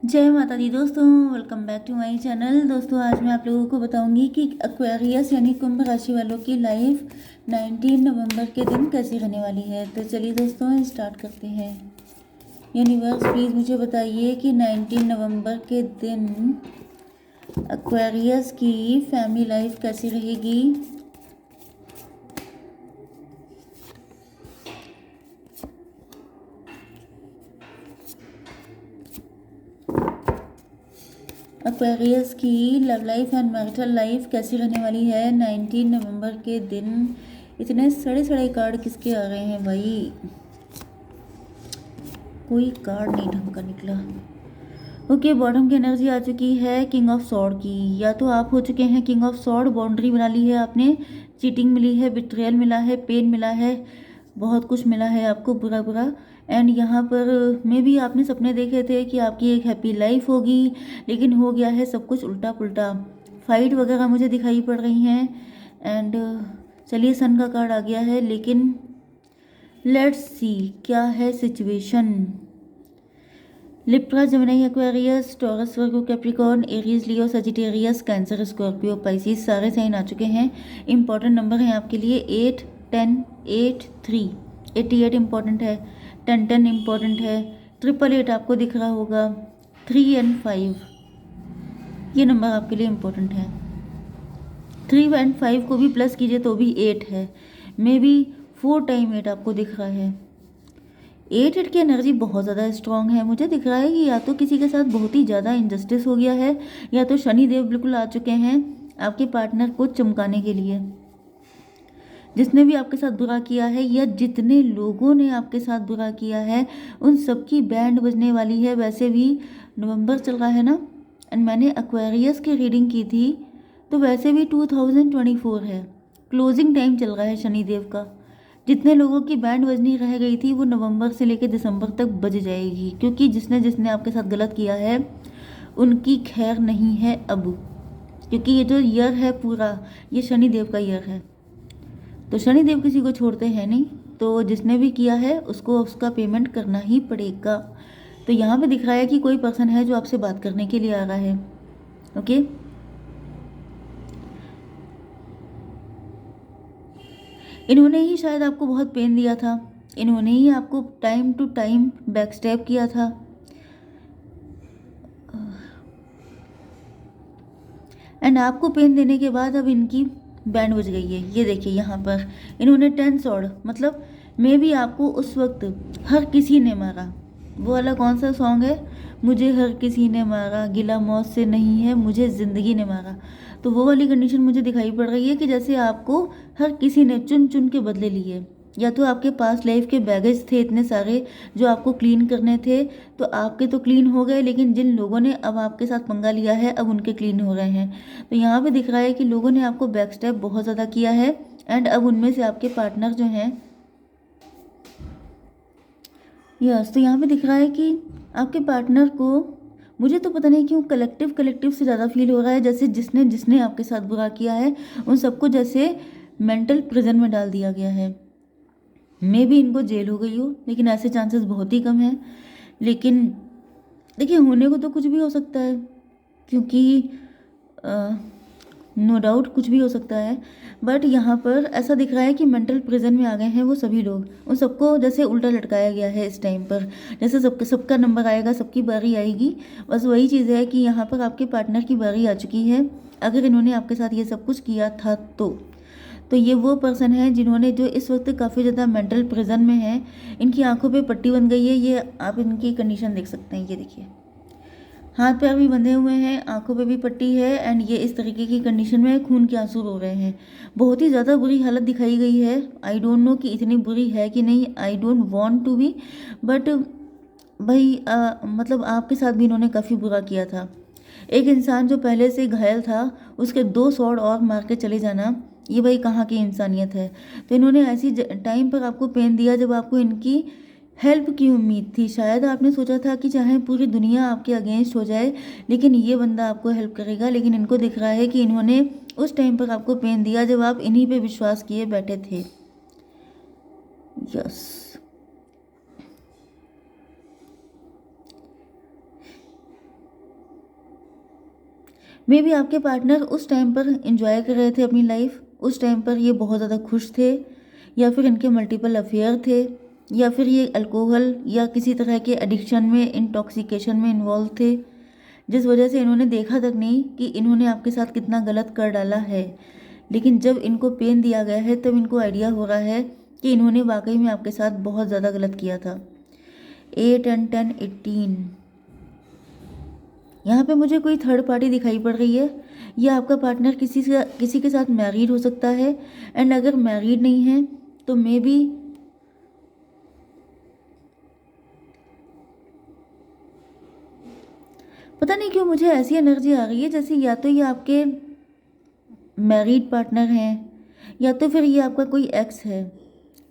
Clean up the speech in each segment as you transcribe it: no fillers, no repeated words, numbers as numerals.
जय माता दी दोस्तों, welcome back to my channel. दोस्तों आज मैं आप लोगों को बताऊंगी कि एक्वेरियस यानी कुंभ राशि वालों की लाइफ 19 नवंबर के दिन कैसी रहने वाली है। तो चलिए दोस्तों स्टार्ट करते हैं। यूनिवर्स प्लीज़ मुझे बताइए कि 19 नवंबर के दिन एक्वेरियस की फैमिली लाइफ कैसी रहेगी। एक्वेरियस की love life and marital life कैसी रहने वाली है 19 नवंबर के दिन। इतने सड़े सड़े कार्ड किसके आ रहे हैं भाई, कोई कार्ड नहीं ढंग का निकला। ओके, बॉटम की एनर्जी आ चुकी है किंग ऑफ सॉर्ड की। या तो आप हो चुके हैं किंग ऑफ सॉर्ड, बाउंड्री बना ली है आपने, चीटिंग मिली है, बिट्रियल मिला है, पेन मिला है, बहुत कुछ मिला है आपको बुरा बुरा। एंड यहाँ पर मे भी आपने सपने देखे थे कि आपकी एक हैप्पी लाइफ होगी, लेकिन हो गया है सब कुछ उल्टा पुल्टा। फाइट वगैरह मुझे दिखाई पड़ रही हैं। एंड चलिए सन का कार्ड आ गया है, लेकिन लेट्स सी क्या है situation. Libra, Gemini, Aquarius, Taurus, Virgo, Capricorn, Aries, Leo, Sagittarius, Cancer, Scorpio, Pisces सारे साइन आ चुके हैं। इंपॉर्टेंट नंबर हैं आपके लिए 8, 10, 8, 3, 88 इंपॉर्टेंट है, 10, 10 इंपॉर्टेंट है, 888 आपको दिख रहा होगा, 3 एंड 5 ये नंबर आपके लिए इम्पोर्टेंट है। 3 एंड 5 को भी प्लस कीजिए तो भी 8 है, मे बी 4 टाइम 8 आपको दिख रहा है। 8 की एनर्जी बहुत ज़्यादा स्ट्रांग है। मुझे दिख रहा है कि या तो किसी के साथ बहुत ही ज़्यादा इंजस्टिस हो गया है, या तो शनि देव बिल्कुल आ चुके हैं आपके पार्टनर को चमकाने के लिए। जिसने भी आपके साथ बुरा किया है या जितने लोगों ने आपके साथ बुरा किया है, उन सबकी बैंड बजने वाली है। वैसे भी नवंबर चल रहा है ना, एंड मैंने एक्वेरियस की रीडिंग की थी, तो वैसे भी 2024 है, क्लोजिंग टाइम चल रहा है शनिदेव का। जितने लोगों की बैंड बजनी रह गई थी वो नवंबर से लेकर दिसंबर तक बज जाएगी, क्योंकि जिसने जिसने आपके साथ गलत किया है उनकी खैर नहीं है अब। क्योंकि ये जो ईयर है पूरा, ये शनिदेव का ईयर है, तो शनिदेव किसी को छोड़ते हैं नहीं। तो जिसने भी किया है उसको उसका पेमेंट करना ही पड़ेगा। तो यहाँ पे दिख रहा है कि कोई पर्सन है जो आपसे बात करने के लिए आ रहा है। ओके, इन्होंने ही शायद आपको बहुत पेन दिया था, इन्होंने ही आपको time to time back step किया था। एंड आपको पेन देने के बाद अब इनकी बैंड बज गई है। ये देखिए यहाँ पर इन्होंने 10 सॉर्ड, मतलब मे भी आपको उस वक्त हर किसी ने मारा। वो वाला कौन सा सॉन्ग है, मुझे हर किसी ने मारा, गिला मौत से नहीं है, मुझे ज़िंदगी ने मारा। तो वो वाली कंडीशन मुझे दिखाई पड़ रही है कि जैसे आपको हर किसी ने चुन चुन के बदले लिए। या तो आपके पास लाइफ के बैगेज थे इतने सारे जो आपको क्लीन करने थे, तो आपके तो क्लीन हो गए, लेकिन जिन लोगों ने अब आपके साथ पंगा लिया है अब उनके क्लीन हो रहे हैं। तो यहाँ पे दिख रहा है कि लोगों ने आपको बैक स्टेप बहुत ज़्यादा किया है, एंड अब उनमें से आपके पार्टनर जो हैं, यस, तो यहाँ पे दिख रहा है कि आपके पार्टनर को, मुझे तो पता नहीं क्यों कलेक्टिव कलेक्टिव से ज़्यादा फील हो रहा है, जैसे जिसने जिसने आपके साथ बुरा किया है उन सबको जैसे मेंटल प्रिजन में डाल दिया गया है। मे भी इनको जेल हो गई हो, लेकिन ऐसे चांसेस बहुत ही कम हैं। लेकिन देखिए होने को तो कुछ भी हो सकता है, क्योंकि नो डाउट कुछ भी हो सकता है। बट यहाँ पर ऐसा दिख रहा है कि मेंटल प्रिजन में आ गए हैं वो सभी लोग, उन सबको जैसे उल्टा लटकाया गया है इस टाइम पर। जैसे सबका नंबर आएगा, सबकी बारी आएगी, बस वही चीज़ है कि यहाँ पर आपके पार्टनर की बारी आ चुकी है। अगर इन्होंने आपके साथ ये सब कुछ किया था तो ये वो पर्सन है जिन्होंने, जो इस वक्त काफ़ी ज़्यादा मेंटल प्रिजन में है। इनकी आंखों पे पट्टी बन गई है, ये आप इनकी कंडीशन देख सकते हैं। ये देखिए हाथ पैर भी बंधे हुए हैं, आंखों पे भी पट्टी है, एंड ये इस तरीके की कंडीशन में खून के आंसू रो रहे हैं। बहुत ही ज़्यादा बुरी हालत दिखाई गई है। आई डोंट नो कि इतनी बुरी है कि नहीं, I don't want to be, but भाई मतलब आपके साथ भी इन्होंने काफ़ी बुरा किया था। एक इंसान जो पहले से घायल था, उसके 2 सॉर्ड और मार के चले जाना, ये भाई कहाँ की इंसानियत है। तो इन्होंने ऐसी टाइम पर आपको पेन दिया जब आपको इनकी हेल्प की उम्मीद थी। शायद आपने सोचा था कि चाहे पूरी दुनिया आपके अगेंस्ट हो जाए, लेकिन ये बंदा आपको हेल्प करेगा। लेकिन इनको दिख रहा है कि इन्होंने उस टाइम पर आपको पेन दिया जब आप इन्हीं पे विश्वास किए बैठे थे। यस, मे भी आपके पार्टनर उस टाइम पर इंजॉय कर रहे थे अपनी लाइफ, उस टाइम पर ये बहुत ज़्यादा खुश थे, या फिर इनके मल्टीपल अफेयर थे, या फिर ये अल्कोहल या किसी तरह के एडिक्शन में, इंटॉक्सिकेशन में इन्वॉल्व थे, जिस वजह से इन्होंने देखा तक नहीं कि इन्होंने आपके साथ कितना गलत कर डाला है। लेकिन जब इनको पेन दिया गया है तब इनको आइडिया हो रहा है कि इन्होंने वाकई में आपके साथ बहुत ज़्यादा गलत किया था। 8 एंड 10 18, यहाँ पे मुझे कोई थर्ड पार्टी दिखाई पड़ रही है, या आपका पार्टनर किसी के साथ मैरिड हो सकता है। एंड अगर मैरिड नहीं है तो मे बी पता नहीं क्यों मुझे ऐसी एनर्जी आ रही है जैसे या तो ये आपके मैरिड पार्टनर हैं, या तो फिर ये आपका कोई एक्स है।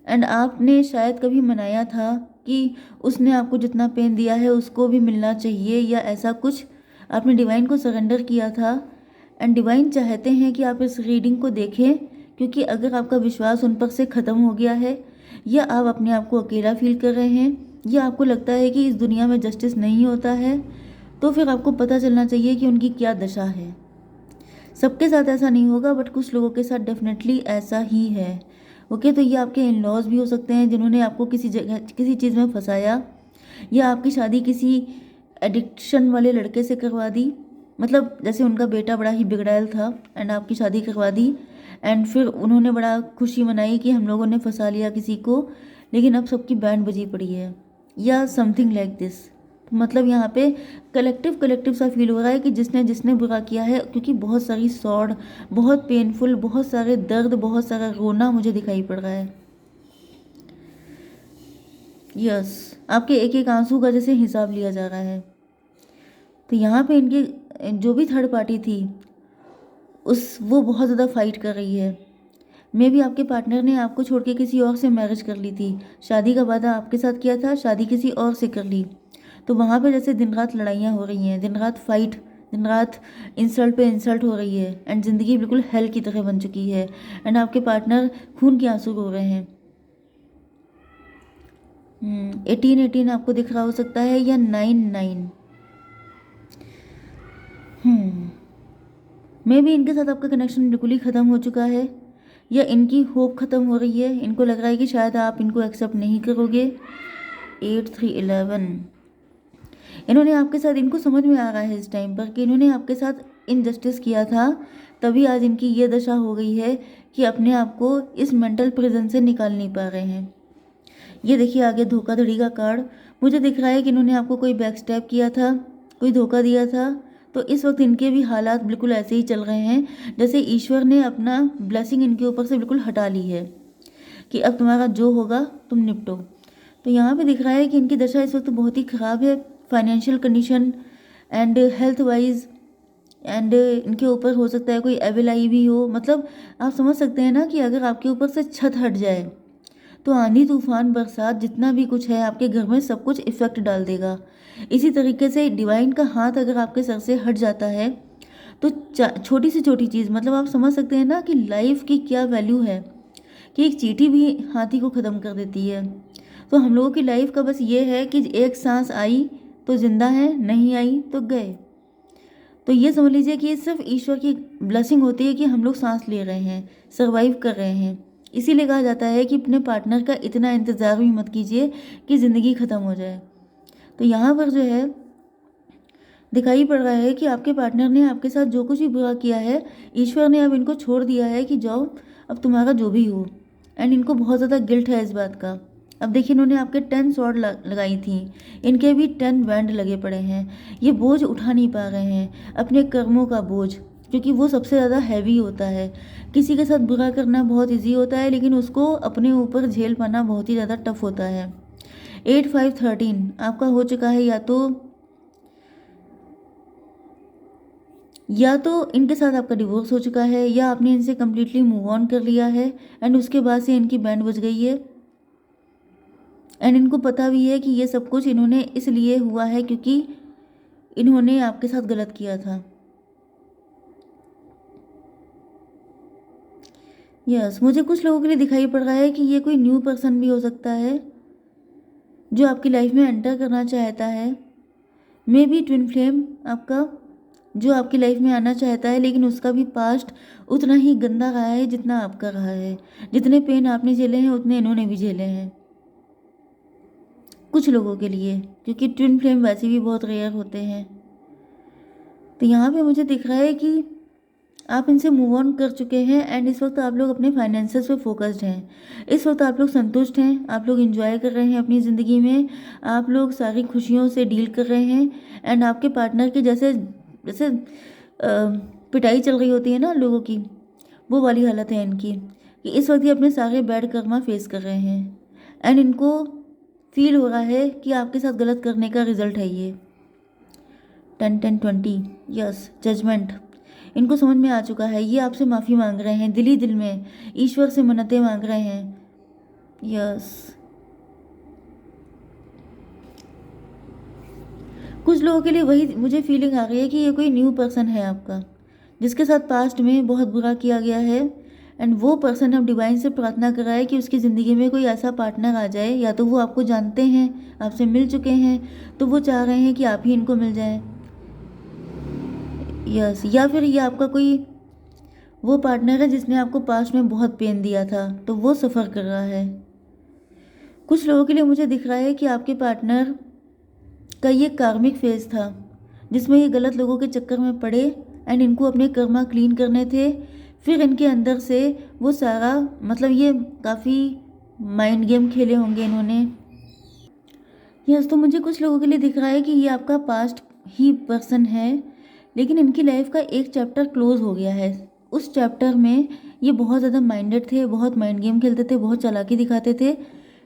एंड आपने शायद कभी मनाया था कि उसने आपको जितना पेन दिया है उसको भी मिलना चाहिए, या ऐसा कुछ आपने डिवाइन को सरेंडर किया था। एंड डिवाइन चाहते हैं कि आप इस रीडिंग को देखें, क्योंकि अगर आपका विश्वास उन पर से ख़त्म हो गया है, या आप अपने आप को अकेला फील कर रहे हैं, या आपको लगता है कि इस दुनिया में जस्टिस नहीं होता है, तो फिर आपको पता चलना चाहिए कि उनकी क्या दशा है। सबके साथ ऐसा नहीं होगा, बट कुछ लोगों के साथ डेफिनेटली ऐसा ही है। ओके, तो ये आपके इन लॉज भी हो सकते हैं जिन्होंने आपको किसी जगह किसी चीज़ में फंसाया, या आपकी शादी किसी एडिक्शन वाले लड़के से करवा दी। मतलब जैसे उनका बेटा बड़ा ही बिगड़ैल था एंड आपकी शादी करवा दी, एंड फिर उन्होंने बड़ा खुशी मनाई कि हम लोगों ने फंसा लिया किसी को, लेकिन अब सबकी बैंड बजी पड़ी है, या समथिंग लाइक दिस। मतलब यहाँ पे कलेक्टिव सा फील हो रहा है कि जिसने जिसने बुरा किया है, क्योंकि बहुत सारी सॉर्ड, बहुत पेनफुल, बहुत सारे दर्द, बहुत सारा रोना मुझे दिखाई पड़ रहा है। यस, आपके एक एक आंसू का जैसे हिसाब लिया जा रहा है। तो यहाँ पे इनके जो भी थर्ड पार्टी थी वो बहुत ज़्यादा फाइट कर रही है। मे भी आपके पार्टनर ने आपको छोड़ के किसी और से मैरिज कर ली थी, शादी का वादा आपके साथ किया था, शादी किसी और से कर ली। तो वहाँ पे जैसे दिन रात लड़ाइयाँ हो रही हैं, दिन रात फाइट, दिन रात इंसल्ट पे इंसल्ट हो रही है, एंड ज़िंदगी बिल्कुल हेल की तरह बन चुकी है, एंड आपके पार्टनर खून के आंसू रो रहे हैं। 18 आपको दिख रहा हो सकता है, या 9 मे भी इनके साथ आपका कनेक्शन बिल्कुल ही ख़त्म हो चुका है, या इनकी होप ख़त्म हो रही है। इनको लग रहा है कि शायद आप इनको एक्सेप्ट नहीं करोगे। 8 3 11, इन्होंने आपके साथ, इनको समझ में आ रहा है इस टाइम पर कि इन्होंने आपके साथ इनजस्टिस किया था, तभी आज इनकी ये दशा हो गई है कि अपने आप को इस मेंटल प्रिजन से निकाल नहीं पा रहे हैं। ये देखिए आगे धोखाधड़ी का कार्ड मुझे दिख रहा है कि इन्होंने आपको कोई बैक स्टैप किया था, कोई धोखा दिया था। तो इस वक्त इनके भी हालात बिल्कुल ऐसे ही चल रहे हैं जैसे ईश्वर ने अपना ब्लेसिंग इनके ऊपर से बिल्कुल हटा ली है कि अब तुम्हारा जो होगा तुम निपटो। तो यहाँ पे दिख रहा है कि इनकी दशा इस वक्त बहुत ही ख़राब है, financial condition and health wise, and इनके ऊपर हो सकता है कोई एविल आई भी हो। मतलब आप समझ सकते हैं ना कि अगर आपके ऊपर से छत हट जाए तो आंधी तूफान बरसात जितना भी कुछ है आपके घर में सब कुछ इफेक्ट डाल देगा। इसी तरीके से डिवाइन का हाथ अगर आपके सर से हट जाता है तो छोटी से छोटी चीज़, मतलब आप समझ सकते हैं ना कि लाइफ की क्या वैल्यू है, कि एक चींटी भी हाथी को ख़त्म कर देती है। तो हम लोगों की लाइफ का बस ये है कि एक सांस आई तो जिंदा है, नहीं आई तो गए। तो ये समझ लीजिए कि ये सिर्फ ईश्वर की ब्लेसिंग होती है कि हम लोग सांस ले रहे हैं, सर्वाइव कर रहे हैं। इसीलिए कहा जाता है कि अपने पार्टनर का इतना इंतज़ार भी मत कीजिए कि ज़िंदगी ख़त्म हो जाए। तो यहाँ पर जो है दिखाई पड़ रहा है कि आपके पार्टनर ने आपके साथ जो कुछ भी बुरा किया है, ईश्वर ने अब इनको छोड़ दिया है कि जाओ अब तुम्हारा जो भी हो। एंड इनको बहुत ज़्यादा गिल्ट है इस बात का। अब देखिए इन्होंने आपके 10 स्वॉर्ड लगाई थी, इनके भी 10 बैंड लगे पड़े हैं। ये बोझ उठा नहीं पा रहे हैं, अपने कर्मों का बोझ, क्योंकि वो सबसे ज़्यादा हैवी होता है। किसी के साथ बुरा करना बहुत ईजी होता है, लेकिन उसको अपने ऊपर झेल पाना बहुत ही ज़्यादा टफ होता है। 8 5 13 आपका हो चुका है, या तो इनके साथ आपका डिवोर्स हो चुका है, या आपने इनसे कम्प्लीटली मूव ऑन कर लिया है, एंड उसके बाद से इनकी बैंड बज गई है। एंड इनको पता भी है कि ये सब कुछ इन्होंने इसलिए हुआ है क्योंकि इन्होंने आपके साथ गलत किया था। यस, मुझे कुछ लोगों के लिए दिखाई पड़ रहा है कि ये कोई न्यू पर्सन भी हो सकता है जो आपकी लाइफ में एंटर करना चाहता है। मे बी ट्विन फ्लेम आपका जो आपकी लाइफ में आना चाहता है, लेकिन उसका भी पास्ट उतना ही गंदा रहा है जितना आपका रहा है। जितने पेन आपने झेले हैं उतने इन्होंने भी झेले हैं कुछ लोगों के लिए, क्योंकि ट्विन फ्लेम वैसे भी बहुत रेयर होते हैं। तो यहाँ पे मुझे दिख रहा है कि आप इनसे मूव ऑन कर चुके हैं एंड इस वक्त आप लोग अपने फाइनेंसेस पे फोकस्ड हैं। इस वक्त आप लोग संतुष्ट हैं, आप लोग एंजॉय कर रहे हैं अपनी ज़िंदगी में, आप लोग सारी खुशियों से डील कर रहे हैं। एंड आपके पार्टनर की जैसे जैसे पिटाई चल रही होती है ना लोगों की, वो वाली हालत है इनकी कि इस वक्त ये अपने सारे बैड कर्मा फेस कर रहे हैं एंड इनको फील हो रहा है कि आपके साथ गलत करने का रिजल्ट है ये। 10-10-20 यस, जजमेंट इनको समझ में आ चुका है। ये आपसे माफ़ी मांग रहे हैं दिल ही दिल में, ईश्वर से मन्नतें मांग रहे हैं। यस, कुछ लोगों के लिए वही मुझे फीलिंग आ रही है कि ये कोई न्यू पर्सन है आपका, जिसके साथ पास्ट में बहुत बुरा किया गया है एंड वो पर्सन अब डिवाइन से प्रार्थना कर रहा है कि उसकी ज़िंदगी में कोई ऐसा पार्टनर आ जाए, या तो वो आपको जानते हैं, आपसे मिल चुके हैं, तो वो चाह रहे हैं कि आप ही इनको मिल जाए। यस, या फिर ये आपका कोई वो पार्टनर है जिसने आपको पास्ट में बहुत पेन दिया था, तो वो सफ़र कर रहा है। कुछ लोगों के लिए मुझे दिख रहा है कि आपके पार्टनर का ये कार्मिक फेज था जिसमें ये गलत लोगों के चक्कर में पड़े एंड इनको अपने कर्मा क्लीन करने थे। फिर इनके अंदर से वो सारा मतलब ये काफ़ी माइंड गेम खेले होंगे इन्होंने। यस, तो मुझे कुछ लोगों के लिए दिख रहा है कि ये आपका पास्ट ही पर्सन है, लेकिन इनकी लाइफ का एक चैप्टर क्लोज हो गया है। उस चैप्टर में ये बहुत ज़्यादा माइंडेड थे, बहुत माइंड गेम खेलते थे, बहुत चालाकी दिखाते थे,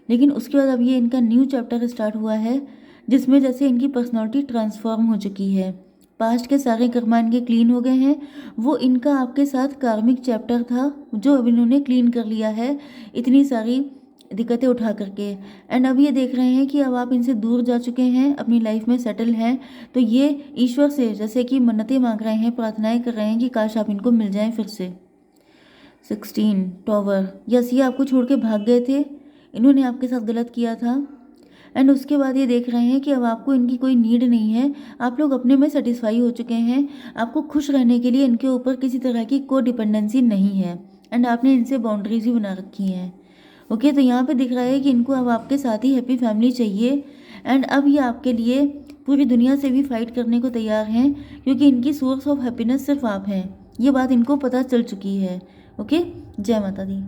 लेकिन उसके बाद अब ये इनका न्यू चैप्टर स्टार्ट हुआ है जिसमें जैसे इनकी पर्सनालिटी ट्रांसफॉर्म हो चुकी है। पास्ट के सारे कर्मा इनके क्लीन हो गए हैं। वो इनका आपके साथ कार्मिक चैप्टर था जो अब इन्होंने क्लीन कर लिया है इतनी सारी दिक्कतें उठा करके। एंड अब ये देख रहे हैं कि अब आप इनसे दूर जा चुके हैं, अपनी लाइफ में सेटल हैं, तो ये ईश्वर से जैसे कि मन्नतें मांग रहे हैं, प्रार्थनाएं कर रहे हैं कि काश आप इनको मिल जाएं फिर से। 16 टॉवर, यस, ये आपको छोड़ के भाग गए थे, इन्होंने आपके साथ गलत किया था एंड उसके बाद ये देख रहे हैं कि अब आपको इनकी कोई नीड नहीं है, आप लोग अपने में सेटिस्फाई हो चुके हैं। आपको खुश रहने के लिए इनके ऊपर किसी तरह की को डिपेंडेंसी नहीं है एंड आपने इनसे बाउंड्रीज भी बना रखी हैं। ओके, तो यहाँ पे दिख रहा है कि इनको अब आपके साथ ही हैप्पी फैमिली चाहिए एंड अब ये आपके लिए पूरी दुनिया से भी फाइट करने को तैयार हैं, क्योंकि इनकी सोर्स ऑफ हैप्पीनेस सिर्फ आप हैं, ये बात इनको पता चल चुकी है। ओके, जय माता दी।